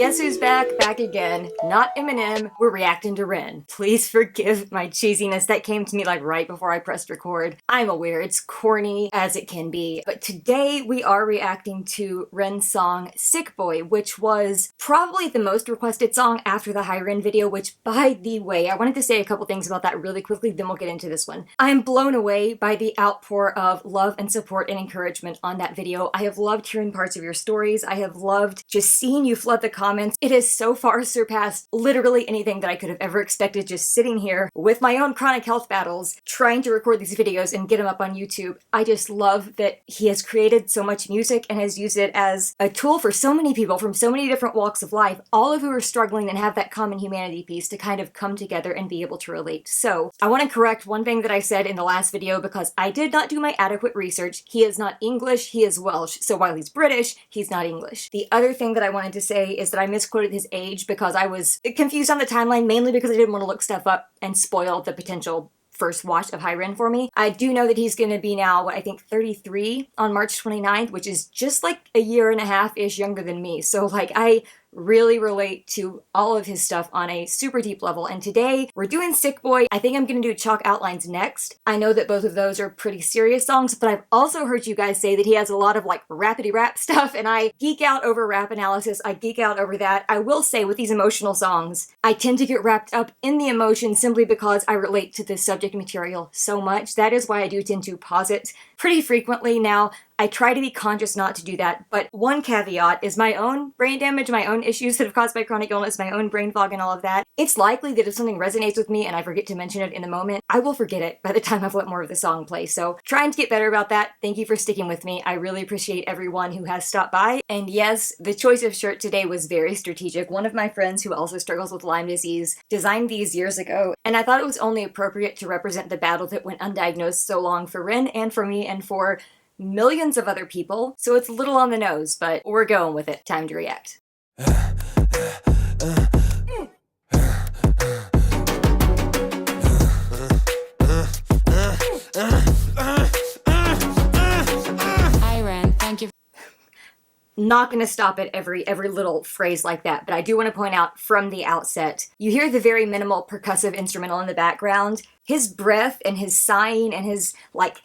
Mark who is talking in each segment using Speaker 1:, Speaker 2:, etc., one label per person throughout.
Speaker 1: Guess who's back? Back again. Not Eminem. We're reacting to Ren. Please forgive my cheesiness. That came to me like right before I pressed record. I'm aware it's corny as it can be, but today we are reacting to Ren's song Sick Boy, which was probably the most requested song after the High Ren video, which, by the way, I wanted to say a couple things about that really quickly, then we'll get into this one. I'm blown away by the outpour of love and support and encouragement on that video. I have loved hearing parts of your stories. I have loved just seeing you flood the comments. It has so far surpassed literally anything that I could have ever expected, just sitting here with my own chronic health battles, trying to record these videos and get them up on YouTube. I just love that he has created so much music and has used it as a tool for so many people from so many different walks of life, all of who are struggling and have that common humanity piece to kind of come together and be able to relate. So I want to correct one thing that I said in the last video because I did not do my adequate research. He is not English, he is Welsh. So while he's British, he's not English. The other thing that I wanted to say is that I misquoted his age because I was confused on the timeline, mainly because I didn't want to look stuff up and spoil the potential first watch of High Ren for me. I do know that he's going to be now, I think 33 on March 29th, which is just like a year and a half-ish younger than me. So like I really relate to all of his stuff on a super deep level. And today we're doing Sick Boy. I think I'm going to do Chalk Outlines next. I know that both of those are pretty serious songs, but I've also heard you guys say that he has a lot of like rappity rap stuff, and I geek out over rap analysis. I geek out over that. I will say with these emotional songs, I tend to get wrapped up in the emotion simply because I relate to this subject material so much. That is why I do tend to pause it pretty frequently. Now, I try to be conscious not to do that, but one caveat is my own brain damage, my own issues that have caused by chronic illness, my own brain fog and all of that. It's likely that if something resonates with me and I forget to mention it in the moment, I will forget it by the time I've let more of the song play. So trying to get better about that. Thank you for sticking with me. I really appreciate everyone who has stopped by. And yes, the choice of shirt today was very strategic. One of my friends who also struggles with Lyme disease designed these years ago, and I thought it was only appropriate to represent the battle that went undiagnosed so long for Ren and for me and for millions of other people, so it's a little on the nose, but we're going with it. Time to react.
Speaker 2: Hi, Ren. Thank you.
Speaker 1: Not going to stop at every little phrase like that, but I do want to point out from the outset, you hear the very minimal percussive instrumental in the background. His breath and his sighing and his, like,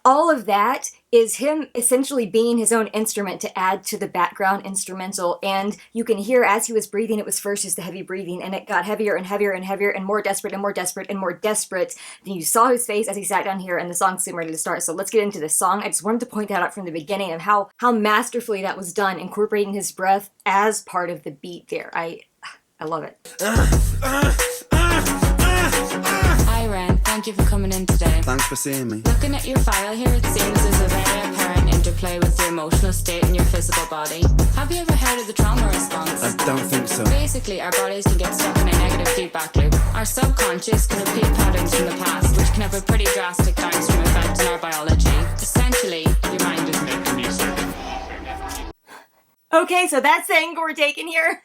Speaker 1: all of that is him essentially being his own instrument to add to the background instrumental. And you can hear as he was breathing, it was first just the heavy breathing, and it got heavier and heavier and heavier and more desperate and more desperate and more desperate. Then you saw his face as he sat down here, and the song's soon ready to start. So let's get into the song. I just wanted to point that out from the beginning of how masterfully that was done, incorporating his breath as part of the beat there. I love it.
Speaker 2: Hi, Ren. Thank you for coming in today.
Speaker 3: Thanks for seeing me.
Speaker 2: Looking at your file here, it seems there's a very apparent interplay with your emotional state and your physical body. Have you ever heard of the trauma response?
Speaker 3: I don't think so.
Speaker 2: Basically, our bodies can get stuck in a negative feedback loop. Our subconscious can repeat patterns from the past, which can have a pretty drastic downstream effect on our biology. Essentially, your mind is making music.
Speaker 1: Okay, so that's the angle we're taking here.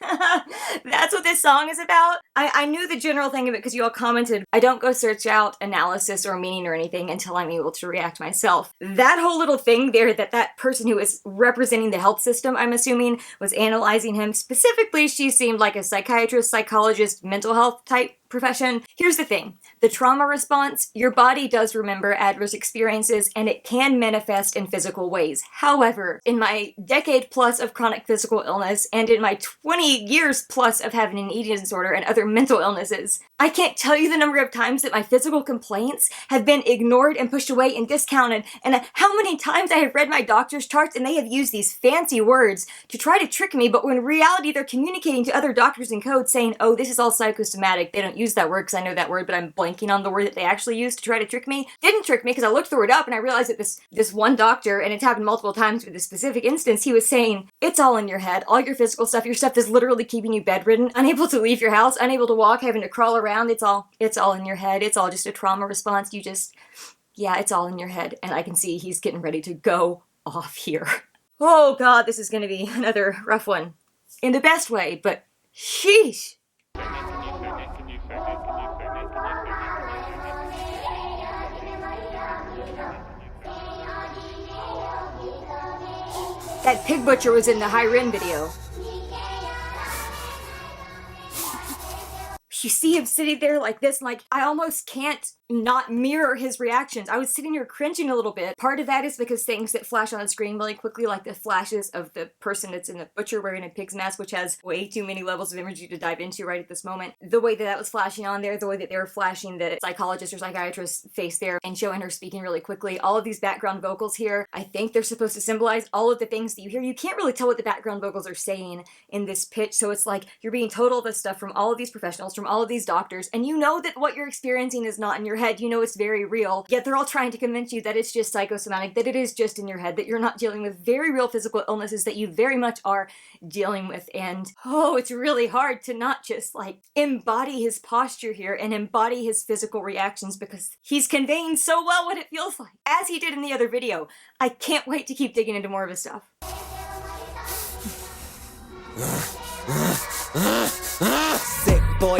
Speaker 1: That's what this song is about. I knew the general thing of it because you all commented. I don't go search out analysis or meaning or anything until I'm able to react myself. That whole little thing there that person who is representing the health system, I'm assuming, was analyzing him. Specifically, she seemed like a psychiatrist, psychologist, mental health type profession. Here's the thing. The trauma response, your body does remember adverse experiences and it can manifest in physical ways. However, in my decade plus of chronic physical illness and in my 20 years plus of having an eating disorder and other mental illnesses, I can't tell you the number of times that my physical complaints have been ignored and pushed away and discounted, and how many times I have read my doctor's charts and they have used these fancy words to try to trick me, but when in reality they're communicating to other doctors in code saying, oh, this is all psychosomatic. They don't use that word because I know that word, but I'm blanking on the word that they actually used to try to trick me. Didn't trick me because I looked the word up and I realized that this one doctor, and it's happened multiple times with this specific instance, he was saying, it's all in your head. All your physical stuff, your stuff that's literally keeping you bedridden, unable to leave your house, unable to walk, having to crawl around. It's all in your head. It's all just a trauma response. Yeah, it's all in your head. And I can see he's getting ready to go off here. Oh God, this is gonna be another rough one. In the best way, but sheesh. That pig butcher was in the High Ren video. you see him sitting there like this, and like, I almost can't not mirror his reactions. I was sitting here cringing a little bit. Part of that is because things that flash on the screen really quickly, like the flashes of the person that's in the butcher wearing a pig's mask, which has way too many levels of imagery to dive into right at this moment. The way that that was flashing on there, the way that they were flashing the psychologist or psychiatrist's face there and showing her speaking really quickly. All of these background vocals here, I think they're supposed to symbolize all of the things that you hear. You can't really tell what the background vocals are saying in this pitch, so it's like you're being told all this stuff from all of these professionals, from all of these doctors, and you know that what you're experiencing is not in your head. You know it's very real, yet they're all trying to convince you that it's just psychosomatic, that it is just in your head, that you're not dealing with very real physical illnesses that you very much are dealing with. And oh, it's really hard to not just like embody his posture here and embody his physical reactions, because he's conveying so well what it feels like, as he did in the other video. I can't wait to keep digging into more of his stuff.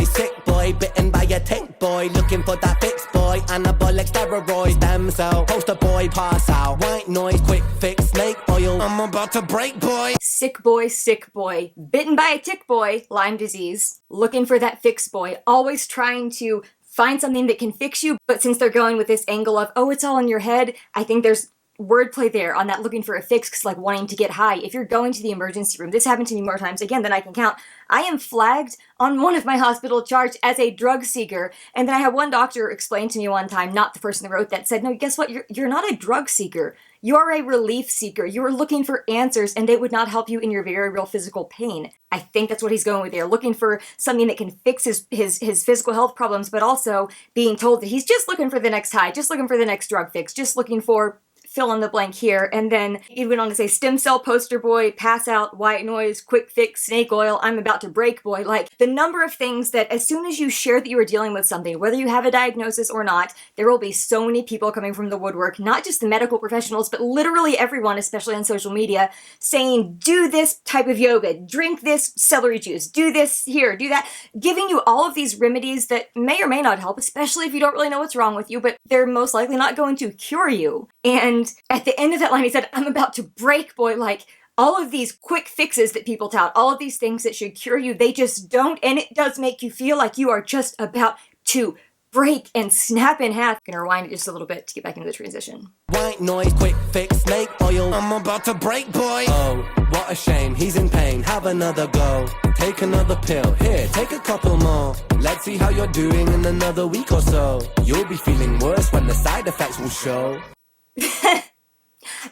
Speaker 3: Sick boy, bitten by a tick boy, looking for that fix boy, anabolic steroids, stem cell, poster boy, pass out, white noise, quick fix, snake oil, I'm about to break boy.
Speaker 1: Sick boy, bitten by a tick boy, Lyme disease, looking for that fix boy, always trying to find something that can fix you, but since they're going with this angle of, oh, it's all in your head, I think there's wordplay there on that looking for a fix, because like wanting to get high. If you're going to the emergency room, this happened to me more times again than I can count. I am flagged on one of my hospital charts as a drug seeker, and then I had one doctor explain to me one time, not the person that wrote that, said, no, guess what, you're not a drug seeker. You are a relief seeker. You are looking for answers, and they would not help you in your very real physical pain. I think that's what he's going with there, looking for something that can fix his physical health problems, but also being told that he's just looking for the next high, just looking for the next drug fix, just looking for fill in the blank here. And then he went on to say stem cell, poster boy, pass out, white noise, quick fix, snake oil, I'm about to break boy. Like the number of things that as soon as you share that you are dealing with something, whether you have a diagnosis or not, there will be so many people coming from the woodwork, not just the medical professionals, but literally everyone, especially on social media, saying, do this type of yoga, drink this celery juice, do this here, do that, giving you all of these remedies that may or may not help, especially if you don't really know what's wrong with you, but they're most likely not going to cure you. And at the end of that line, he said, I'm about to break boy. Like all of these quick fixes that people tout, all of these things that should cure you, they just don't. And it does make you feel like you are just about to break and snap in half. I'm gonna rewind it just a little bit to get back into the transition.
Speaker 3: White noise, quick fix, snake oil, I'm about to break boy. Oh, what a shame, he's in pain, have another go. Take another pill, here, take a couple more. Let's see how you're doing in another week or so. You'll be feeling worse when the side effects will show.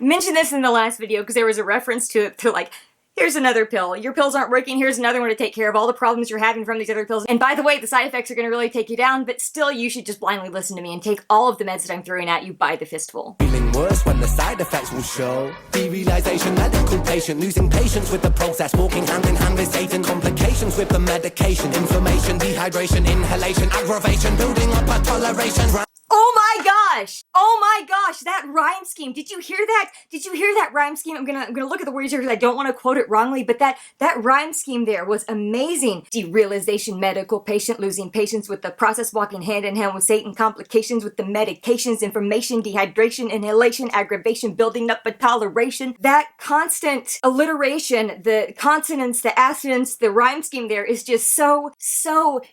Speaker 1: Mentioned this in the last video because there was a reference to it. They're like, here's another pill. Your pills aren't working. Here's another one to take care of all the problems you're having from these other pills. And by the way, the side effects are going to really take you down, but still you should just blindly listen to me and take all of the meds that I'm throwing at you by the fistful.
Speaker 3: Feeling worse when the side effects will show. Derealization, medical patient, losing patience with the process, walking hand in hand with Satan, complications with the medication, inflammation, dehydration, inhalation, aggravation, building up a toleration.
Speaker 1: Oh my gosh! Oh my gosh, that rhyme scheme. Did you hear that? Did you hear that rhyme scheme? I'm gonna look at the words here because I don't want to quote it wrongly, but that rhyme scheme there was amazing. Derealization, medical patient, losing patience with the process, walking hand in hand with Satan, complications with the medications, inflammation, dehydration, inhalation, aggravation, building up a toleration. That constant alliteration, the consonants, the assonants, the rhyme scheme there is just so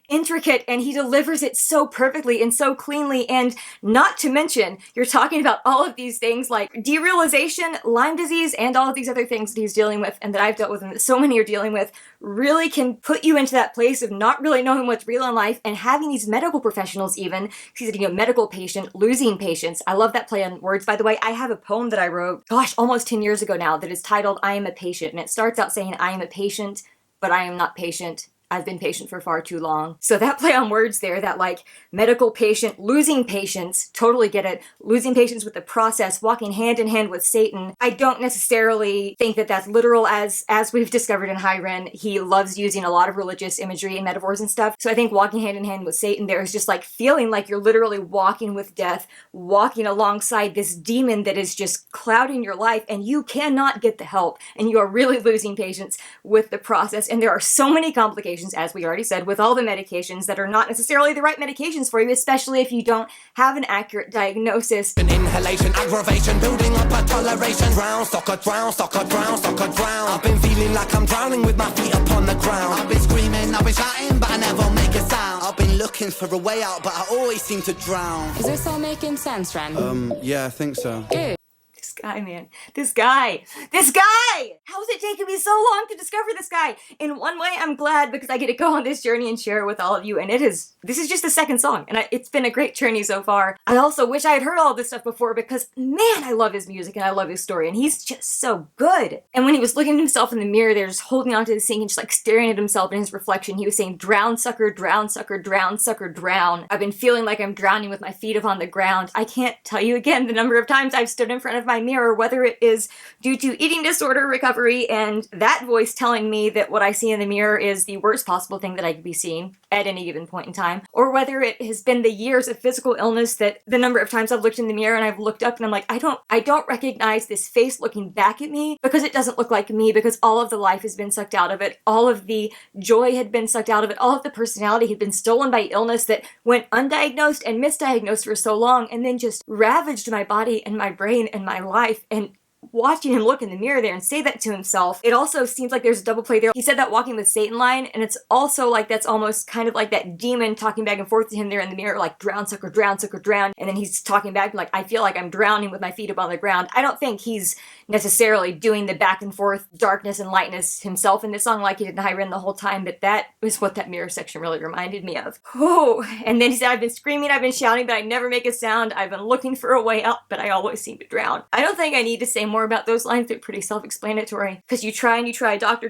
Speaker 1: intricate, and he delivers it so perfectly and so cleanly. And not to mention, you're talking about all of these things like derealization, Lyme disease, and all of these other things that he's dealing with and that I've dealt with and that so many are dealing with, really can put you into that place of not really knowing what's real in life and having these medical professionals even, he's a medical patient, losing patience. I love that play on words, by the way. I have a poem that I wrote, gosh, almost 10 years ago now, that is titled, I Am a Patient, and it starts out saying, I am a patient, but I am not patient. I've been patient for far too long. So that play on words there, that like medical patient, losing patience, totally get it. Losing patience with the process, walking hand in hand with Satan. I don't necessarily think that that's literal as we've discovered in High Ren. He loves using a lot of religious imagery and metaphors and stuff. So I think walking hand in hand with Satan there is just like feeling like you're literally walking with death, walking alongside this demon that is just clouding your life, and you cannot get the help, and you are really losing patience with the process. And there are so many complications, as we already said, with all the medications that are not necessarily the right medications for you, especially if you don't have an accurate diagnosis.
Speaker 3: An inhalation, aggravation, building up a toleration. Drown, soccer, drown, soccer, drown, soccer, drown. I've been feeling like I'm drowning with my feet upon the ground. I've been screaming, I've been shouting, but I never make a sound. looking for a way out, but I always seem to drown.
Speaker 2: Is this all making sense, Ren?
Speaker 3: Yeah, I think so.
Speaker 2: Good.
Speaker 1: This guy, man. This guy! This guy! How's it taken me so long to discover this guy? In one way, I'm glad because I get to go on this journey and share it with all of you, and this is just the second song, and it's been a great journey so far. I also wish I had heard all this stuff before because, man, I love his music and I love his story, and he's just so good. And when he was looking at himself in the mirror there, just holding onto the sink and just like staring at himself in his reflection, he was saying, drown, sucker, drown, sucker, drown, sucker, drown. I've been feeling like I'm drowning with my feet upon the ground. I can't tell you again the number of times I've stood in front of my mirror, whether it is due to eating disorder recovery and that voice telling me that what I see in the mirror is the worst possible thing that I could be seeing at any given point in time, or whether it has been the years of physical illness that the number of times I've looked in the mirror and I've looked up and I'm like, I don't recognize this face looking back at me because it doesn't look like me, because all of the life has been sucked out of it, all of the joy had been sucked out of it, all of the personality had been stolen by illness that went undiagnosed and misdiagnosed for so long and then just ravaged my body and my brain and my life. And watching him look in the mirror there and say that to himself, it also seems like there's a double play there. He said that walking with Satan line, and it's also like that's almost kind of like that demon talking back and forth to him there in the mirror, like drown, sucker, drown, sucker, drown. And then he's talking back like, I feel like I'm drowning with my feet up on the ground. I don't think he's necessarily doing the back and forth darkness and lightness himself in this song like he did in High Ren the whole time, but that is what that mirror section really reminded me of. Oh, and then he said, I've been screaming, I've been shouting, but I never make a sound. I've been looking for a way out, but I always seem to drown. I don't think I need to say more about those lines. They're pretty self-explanatory. Because you try and you try, doctor,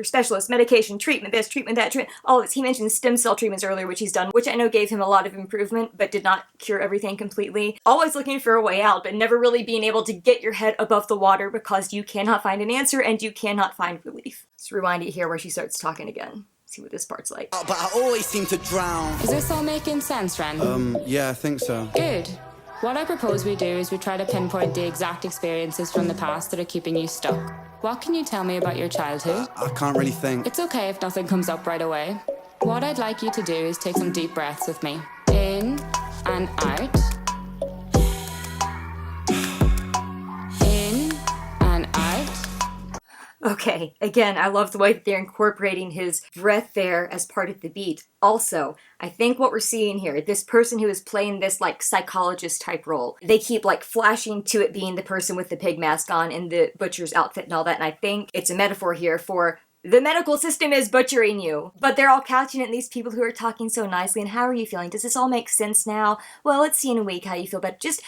Speaker 1: specialist, medication, treatment, this, treatment, that, treatment, all this. He mentioned stem cell treatments earlier, which he's done, which I know gave him a lot of improvement, but did not cure everything completely. Always looking for a way out, but never really being able to get your head above the water because you cannot find an answer and you cannot find relief. Let's rewind it here where she starts talking again. See what this part's like.
Speaker 3: But I always seem to drown.
Speaker 2: Is this all making sense, Ren?
Speaker 3: Yeah, I think so.
Speaker 2: Good. What I propose we do is we try to pinpoint the exact experiences from the past that are keeping you stuck. What can you tell me about your childhood?
Speaker 3: I can't really think.
Speaker 2: It's okay if nothing comes up right away. What I'd like you to do is take some deep breaths with me. In and out. In and out.
Speaker 1: Okay, again, I love the way that they're incorporating his breath there as part of the beat. Also, I think what we're seeing here, this person who is playing this like psychologist type role, they keep like flashing to it being the person with the pig mask on and the butcher's outfit and all that, and I think it's a metaphor here for the medical system is butchering you. But they're all couching it in these people who are talking so nicely. And how are you feeling? Does this all make sense now? Well, let's see in a week how you feel, but just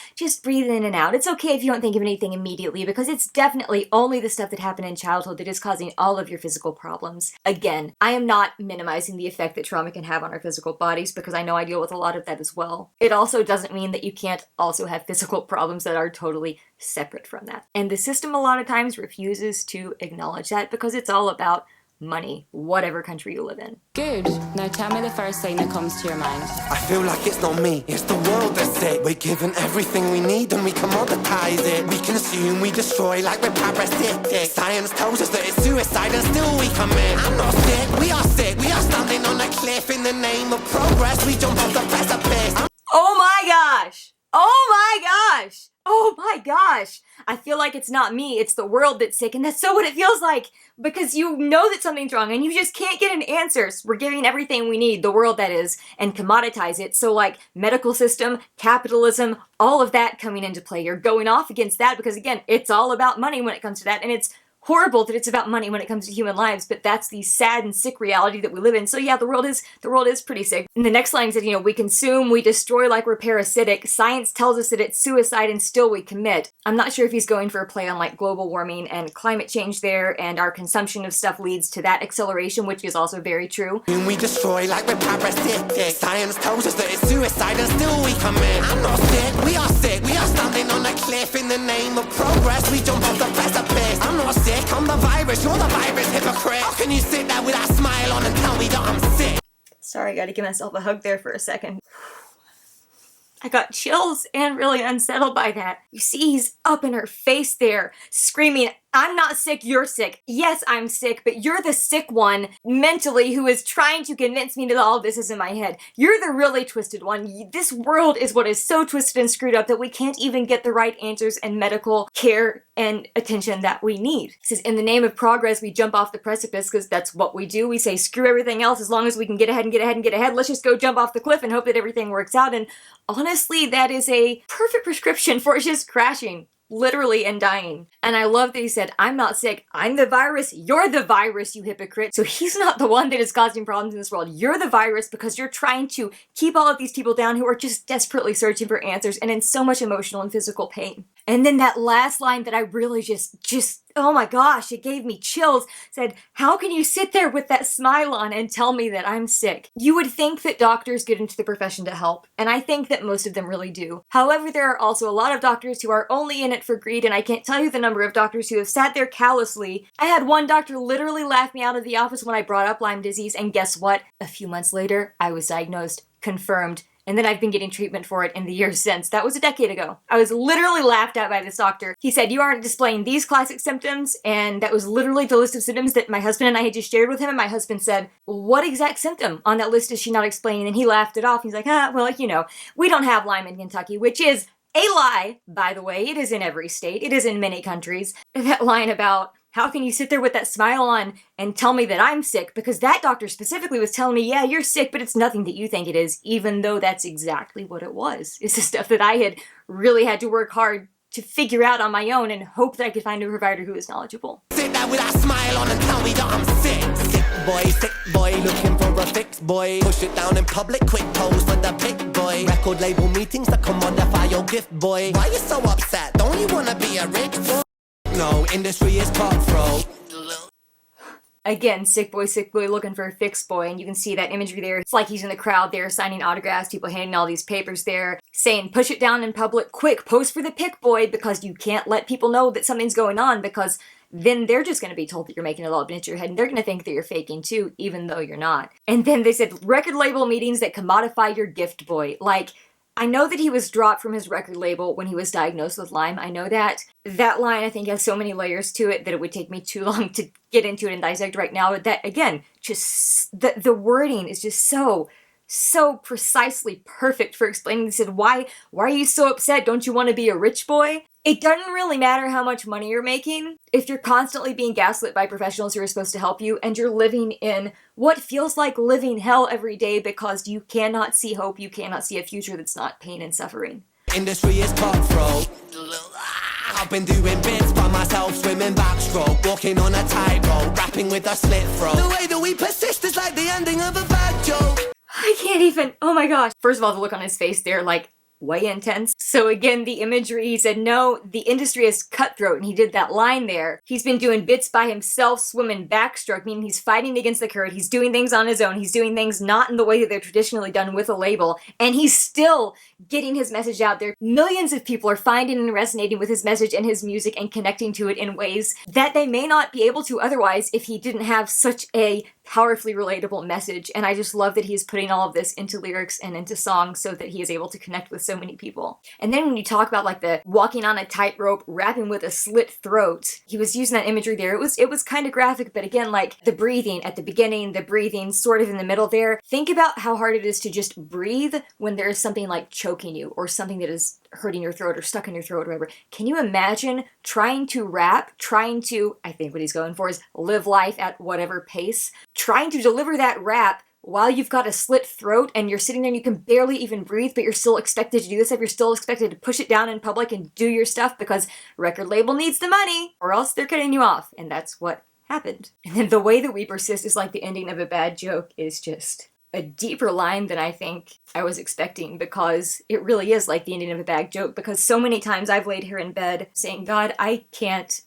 Speaker 1: breathe in and out. It's okay if you don't think of anything immediately because it's definitely only the stuff that happened in childhood that is causing all of your physical problems. Again, I am not minimizing the effect that trauma can have on our physical bodies because I know I deal with a lot of that as well. It also doesn't mean that you can't also have physical problems that are totally separate from that. And the system a lot of times refuses to acknowledge that because it's all about money, whatever country you live in.
Speaker 2: Good. Now tell me the first thing that comes to your mind.
Speaker 3: I feel like it's not me, it's the world that's sick. We're given everything we need and we commoditize it. We consume, we destroy like we're parasitic. Science tells us that it's suicide and still we commit. I'm not sick, we are sick. We are standing on a cliff in the name of progress. We jump off the precipice.
Speaker 1: Oh my gosh! Oh my gosh! Oh my gosh! I feel like it's not me, it's the world that's sick, and that's so what it feels like, because you know that something's wrong, and you just can't get an answer. So we're giving everything we need, the world that is, and commoditize it, so like, medical system, capitalism, all of that coming into play. You're going off against that, because again, it's all about money when it comes to that, and it's horrible that it's about money when it comes to human lives, but that's the sad and sick reality that we live in. So yeah, the world is pretty sick. And the next line said, we consume, we destroy like we're parasitic. Science tells us that it's suicide and still we commit. I'm not sure if he's going for a play on like global warming and climate change there, and our consumption of stuff leads to that acceleration, which is also very true.
Speaker 3: And we destroy like we're parasitic. Science tells us that it's suicide and still we commit. I'm not sick, we are sick. We are standing on a cliff in the name of progress. We jump off the precipice. I'm not sick. I'm the virus, you're the virus, hypocrite. How can you sit there with that smile on and tell me that I'm sick?
Speaker 1: Sorry, I gotta give myself a hug there for a second. I got chills and really unsettled by that. You see, he's up in her face there, screaming, I'm not sick, you're sick. Yes, I'm sick, but you're the sick one mentally who is trying to convince me that all of this is in my head. You're the really twisted one. This world is what is so twisted and screwed up that we can't even get the right answers and medical care and attention that we need. It says, in the name of progress, we jump off the precipice because that's what we do. We say, screw everything else as long as we can get ahead and get ahead and get ahead. Let's just go jump off the cliff and hope that everything works out. And honestly, that is a perfect prescription for just crashing. Literally and dying. And I love that he said, I'm not sick, I'm the virus, you're the virus, you hypocrite. So he's not the one that is causing problems in this world. You're the virus because you're trying to keep all of these people down who are just desperately searching for answers and in so much emotional and physical pain. And then that last line that I really just, oh my gosh, it gave me chills, said, how can you sit there with that smile on and tell me that I'm sick? You would think that doctors get into the profession to help, and I think that most of them really do. However, there are also a lot of doctors who are only in it for greed, and I can't tell you the number of doctors who have sat there callously. I had one doctor literally laugh me out of the office when I brought up Lyme disease, and guess what? A few months later, I was diagnosed, confirmed, and then I've been getting treatment for it in the years since. That was a decade ago. I was literally laughed at by this doctor. He said, you aren't displaying these classic symptoms, and that was literally the list of symptoms that my husband and I had just shared with him, and my husband said, what exact symptom on that list is she not explaining? And he laughed it off. He's like, well, you know, we don't have Lyme in Kentucky, which is a lie, by the way. It is in every state. It is in many countries. That line about, how can you sit there with that smile on and tell me that I'm sick? Because that doctor specifically was telling me, yeah, you're sick, but it's nothing that you think it is, even though that's exactly what it was. It's the stuff that I had really had to work hard to figure out on my own and hope that I could find a provider who is knowledgeable.
Speaker 3: Sit there with a smile on and tell me that I'm sick. Sick boy, looking for a fix, boy. Push it down in public, quick pose for the pic, boy. Record label meetings that commodify your gift, boy. Why you so upset? Don't you wanna be a rich boy? No, industry is cutthroat.
Speaker 1: Again, sick boy looking for a fix boy, and you can see that imagery there. It's like he's in the crowd there signing autographs, people handing all these papers there, saying push it down in public, quick, pose for the pic boy, because you can't let people know that something's going on, because then they're just going to be told that you're making a little bit in your head, and they're going to think that you're faking too, even though you're not. And then they said record label meetings that commodify your gift boy. Like, I know that he was dropped from his record label when he was diagnosed with Lyme. I know that. That line, I think, has so many layers to it that it would take me too long to get into it and dissect right now. But that, again, just the wording is just so precisely perfect for explaining. They said, why are you so upset? Don't you want to be a rich boy? It doesn't really matter how much money you're making if you're constantly being gaslit by professionals who are supposed to help you and you're living in what feels like living hell every day because you cannot see hope, you cannot see a future that's not pain and suffering.
Speaker 3: Industry is cutthroat. I've been doing bits by myself, swimming backstroke, walking on a tightrope, rapping with a slit throat. The way that we persist is like the ending of a bad joke.
Speaker 1: I can't even, oh my gosh. First of all, the look on his face there, like, way intense. So again, the imagery, he said, no, the industry is cutthroat, and he did that line there. He's been doing bits by himself, swimming backstroke, meaning he's fighting against the current, he's doing things on his own, he's doing things not in the way that they're traditionally done with a label, and he's still getting his message out there. Millions of people are finding and resonating with his message and his music and connecting to it in ways that they may not be able to otherwise if he didn't have such a powerfully relatable message. And I just love that he's putting all of this into lyrics and into songs so that he is able to connect with so many people. And then when you talk about like the walking on a tightrope, rapping with a slit throat, he was using that imagery there. It was kind of graphic, but again, like the breathing at the beginning, the breathing sort of in the middle there. Think about how hard it is to just breathe when there is something like choking you or something that is hurting your throat or stuck in your throat or whatever. Can you imagine trying to rap, I think what he's going for is live life at whatever pace, trying to deliver that rap while you've got a slit throat and you're sitting there and you can barely even breathe, but you're still expected to do this stuff. You're still expected to push it down in public and do your stuff because record label needs the money or else they're cutting you off. And that's what happened. And then the way that we persist is like the ending of a bad joke is just a deeper line than I think I was expecting, because it really is like the ending of a bad joke, because so many times I've laid here in bed saying, God, I can't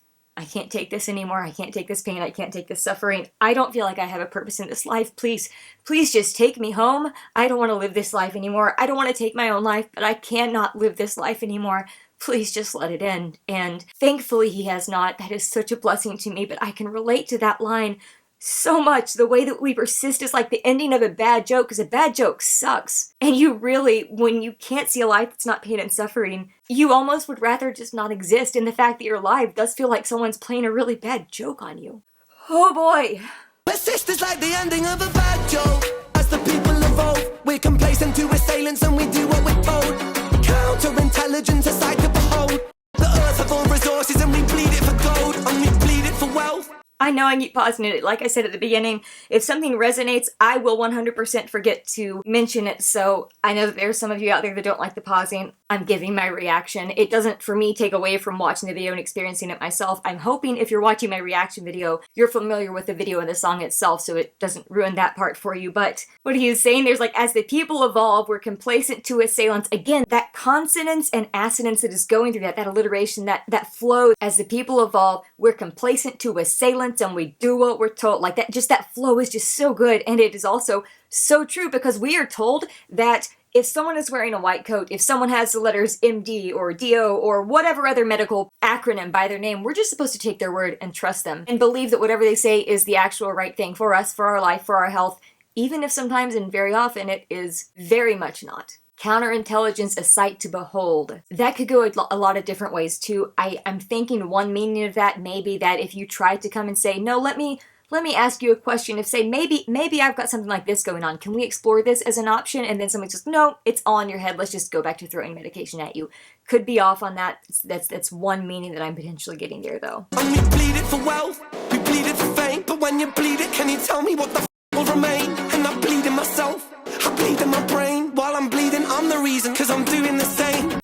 Speaker 1: take this anymore. I can't take this pain. I can't take this suffering. I don't feel like I have a purpose in this life. Please just take me home. I don't want to live this life anymore. I don't want to take my own life, but I cannot live this life anymore. Please just let it end. And thankfully he has not. That is such a blessing to me, but I can relate to that line so much. The way that we persist is like the ending of a bad joke, because a bad joke sucks. And you really, when you can't see a life that's not pain and suffering, you almost would rather just not exist. And the fact that you're alive does feel like someone's playing a really bad joke on you. Oh boy.
Speaker 3: Persist is like the ending of a bad joke. As the people evolve, we're complacent to assailants and we do what we're told. Counterintelligence, a sight to behold. The earth of all resources and we bleed it for gold, and we bleed it for wealth.
Speaker 1: I know I keep pausing it. Like I said at the beginning, if something resonates, I will 100% forget to mention it. So I know that there's some of you out there that don't like the pausing. I'm giving my reaction. It doesn't, for me, take away from watching the video and experiencing it myself. I'm hoping if you're watching my reaction video, you're familiar with the video and the song itself, so it doesn't ruin that part for you. But what he is saying, there's like, as the people evolve, we're complacent to assailants. Again, that consonance and assonance that is going through that alliteration, that flow. As the people evolve, we're complacent to assailants and we do what we're told. Like that, just that flow is just so good. And it is also so true, because we are told that if someone is wearing a white coat, if someone has the letters MD or DO or whatever other medical acronym by their name, we're just supposed to take their word and trust them and believe that whatever they say is the actual right thing for us, for our life, for our health, even if sometimes and very often it is very much not. Counterintelligence, a sight to behold. That could go a lot of different ways too. I'm thinking one meaning of that may be that if you try to come and say, no, let me ask you a question. If say, maybe I've got something like this going on. Can we explore this as an option? And then someone says, no, it's all in your head. Let's just go back to throwing medication at you. Could be off on that. That's one meaning that I'm potentially getting there though.
Speaker 3: And we bleed it for wealth, we bleed it for fame. But when you bleed it, can you tell me what the will remain? And I bleed in myself, I bleed in my brain. While I'm bleeding, I'm the reason, cause I'm doing the same.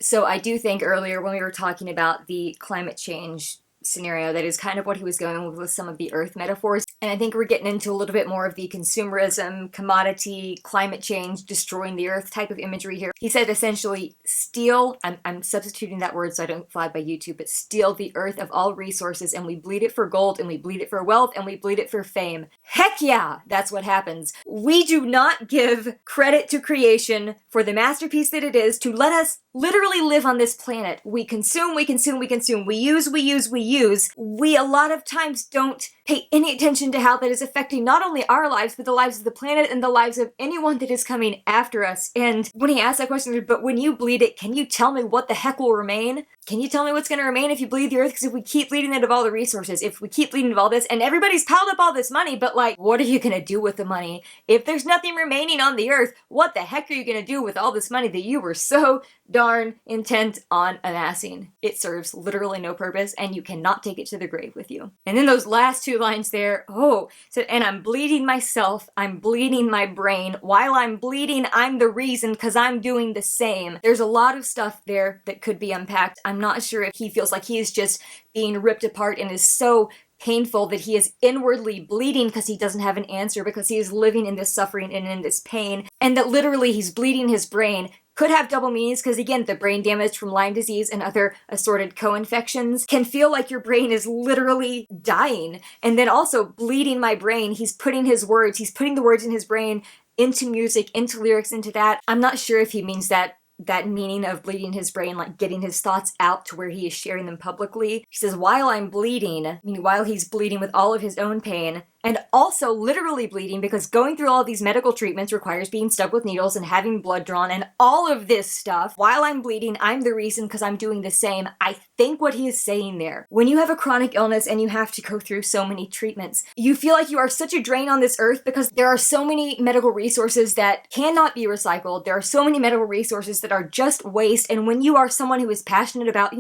Speaker 1: So I do think earlier when we were talking about the climate change scenario, that is kind of what he was going with some of the earth metaphors. And I think we're getting into a little bit more of the consumerism, commodity, climate change, destroying the earth type of imagery here. He said essentially steal, I'm substituting that word so I don't fly by YouTube, but steal the earth of all resources and we bleed it for gold and we bleed it for wealth and we bleed it for fame. Heck yeah, that's what happens. We do not give credit to creation for the masterpiece that it is to let us literally live on this planet. We consume, we consume, we consume, we use, we use, we use. We a lot of times don't pay any attention to how that is affecting not only our lives, but the lives of the planet and the lives of anyone that is coming after us. And when he asked that question, but when you bleed it, can you tell me what the heck will remain? Can you tell me what's going to remain if you bleed the earth? Because if we keep bleeding it of all the resources, if we keep bleeding of all this, and everybody's piled up all this money, but like, what are you going to do with the money? If there's nothing remaining on the earth, what the heck are you going to do with all this money that you were so darn intent on amassing? It serves literally no purpose, and you cannot take it to the grave with you. And then those last two lines there, and I'm bleeding myself, I'm bleeding my brain. While I'm bleeding, I'm the reason, because I'm doing the same. There's a lot of stuff there that could be unpacked. I'm not sure if he feels like he is just being ripped apart and is so painful that he is inwardly bleeding because he doesn't have an answer, because he is living in this suffering and in this pain, and that literally he's bleeding his brain. Could have double meanings, because again, the brain damage from Lyme disease and other assorted co-infections can feel like your brain is literally dying. And then also bleeding my brain, he's putting the words in his brain into music, into lyrics, into that. I'm not sure if he means that meaning of bleeding his brain, like getting his thoughts out to where he is sharing them publicly. He says, while I'm bleeding, meaning while he's bleeding with all of his own pain, and also literally bleeding because going through all of these medical treatments requires being stuck with needles and having blood drawn and all of this stuff. While I'm bleeding, I'm the reason because I'm doing the same. I think what he is saying there, when you have a chronic illness and you have to go through so many treatments, you feel like you are such a drain on this earth because there are so many medical resources that cannot be recycled. There are so many medical resources that are just waste. And when you are someone who is passionate about,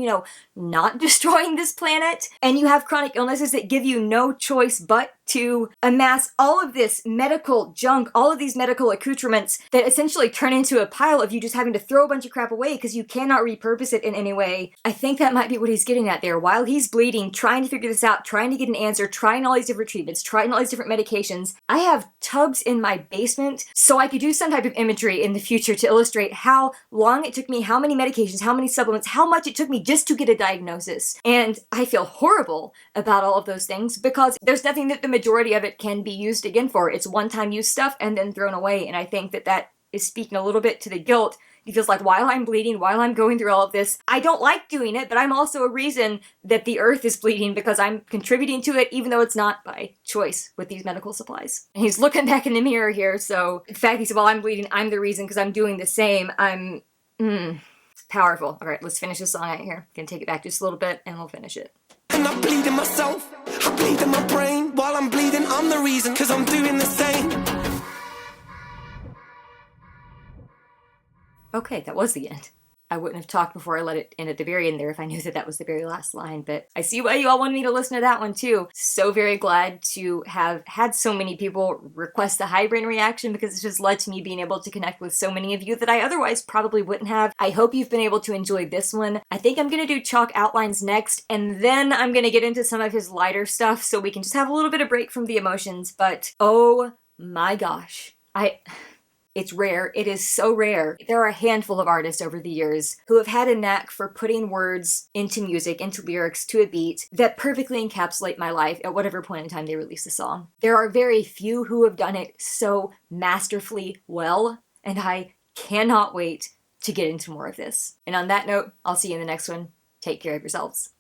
Speaker 1: not destroying this planet, and you have chronic illnesses that give you no choice but to amass all of this medical junk, all of these medical accoutrements that essentially turn into a pile of you just having to throw a bunch of crap away because you cannot repurpose it in any way. I think that might be what he's getting at there. While he's bleeding, trying to figure this out, trying to get an answer, trying all these different treatments, trying all these different medications. I have tubs in my basement so I could do some type of imagery in the future to illustrate how long it took me, how many medications, how many supplements, how much it took me just to get a diagnosis. And I feel horrible about all of those things because there's nothing that the majority of it can be used again for. It's one-time use stuff and then thrown away. And I think that is speaking a little bit to the guilt because like while I'm bleeding, while I'm going through all of this, I don't like doing it, but I'm also a reason that the earth is bleeding because I'm contributing to it, even though it's not by choice with these medical supplies. And he's looking back in the mirror here, so the fact he said, while I'm bleeding, I'm the reason because I'm doing the same. Powerful. All right, let's finish this song out here. Gonna take it back just a little bit and we'll finish it.
Speaker 3: And I bleed in myself, I bleed in my brain. While I'm bleeding, I'm the reason, cause I'm doing the same.
Speaker 1: Okay, that was the end. I wouldn't have talked before I let it in at the very end there if I knew that that was the very last line, but I see why you all wanted me to listen to that one too. So very glad to have had so many people request the high brain reaction because it's just led to me being able to connect with so many of you that I otherwise probably wouldn't have. I hope you've been able to enjoy this one. I think I'm gonna do chalk outlines next, and then I'm gonna get into some of his lighter stuff so we can just have a little bit of break from the emotions, but oh my gosh. It's rare. It is so rare. There are a handful of artists over the years who have had a knack for putting words into music, into lyrics, to a beat that perfectly encapsulate my life at whatever point in time they release a song. There are very few who have done it so masterfully well, and I cannot wait to get into more of this. And on that note, I'll see you in the next one. Take care of yourselves.